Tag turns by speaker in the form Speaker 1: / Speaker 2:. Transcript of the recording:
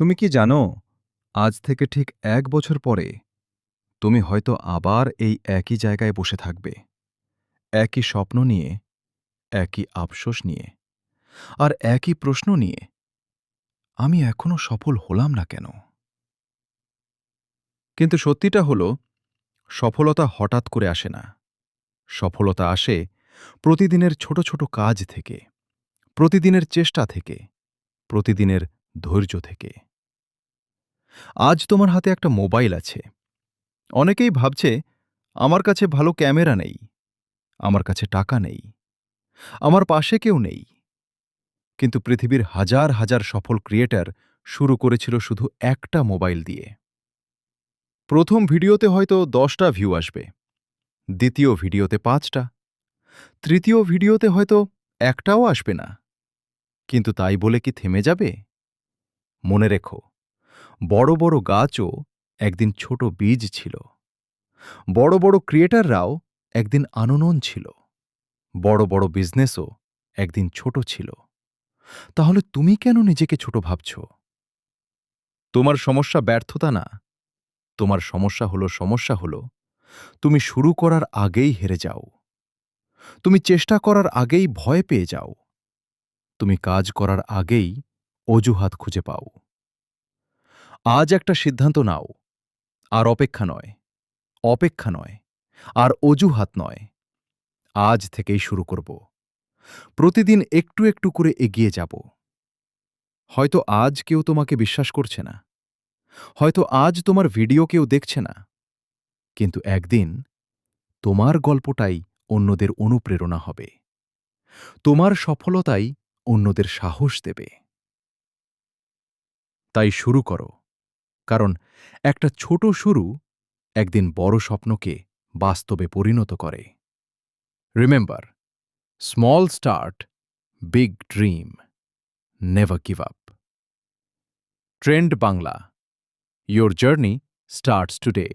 Speaker 1: তুমি কি জানো, আজ থেকে ঠিক ১ বছর পরে তুমি হয়তো আবার এই একই জায়গায় বসে থাকবে। একই স্বপ্ন নিয়ে, একই আফসোস নিয়ে, আর একই প্রশ্ন নিয়ে, আমি এখনো সফল হলাম না কেন? কিন্তু সত্যিটা হলো, সফলতা হঠাৎ করে আসে না। সফলতা আসে প্রতিদিনের ছোট ছোট কাজ থেকে, প্রতিদিনের চেষ্টা থেকে, প্রতিদিনের ধৈর্য থেকে। আজ তোমার হাতে একটা মোবাইল আছে। অনেকেই ভাবছে, আমার কাছে ভালো ক্যামেরা নেই, আমার কাছে টাকা নেই, আমার পাশে কেউ নেই। কিন্তু পৃথিবীর হাজার হাজার সফল ক্রিয়েটর শুরু করেছিল শুধু একটা মোবাইল দিয়ে। প্রথম ভিডিওতে হয়তো 10টা ভিউ আসবে, দ্বিতীয় ভিডিওতে 5টা, তৃতীয় ভিডিওতে হয়তো একটাও আসবে না। কিন্তু তাই বলে কি থেমে যাবে? মনে রেখো, বড় বড় গাছও একদিন ছোট বীজ ছিল। বড় বড় ক্রিয়েটররাও একদিন আননোন ছিল। বড় বড় বিজনেসও একদিন ছোট ছিল। তাহলে তুমি কেন নিজেকে ছোট ভাবছ? তোমার সমস্যা ব্যর্থতা না, তোমার সমস্যা হলো তুমি শুরু করার আগেই হেরে যাও। তুমি চেষ্টা করার আগেই ভয় পেয়ে যাও। তুমি কাজ করার আগেই অজুহাত খুঁজে পাও। আজ একটা সিদ্ধান্ত নাও, আর অপেক্ষা নয়, আর অজুহাত নয়। আজ থেকেই শুরু করব। প্রতিদিন একটু একটু করে এগিয়ে যাব। হয়তো আজ কেউ তোমাকে বিশ্বাস করছে না, হয়তো আজ তোমার ভিডিও কেউ দেখছে না, কিন্তু একদিন তোমার গল্পটাই অন্যদের অনুপ্রেরণা হবে। তোমার সফলতাই অন্যদের সাহস দেবে। তাই শুরু করো, কারণ একটা ছোট শুরু একদিন বড় স্বপ্নকে বাস্তবে পরিণত করে। Remember, small start, big dream, never give up. Trend Bangla, your journey starts today.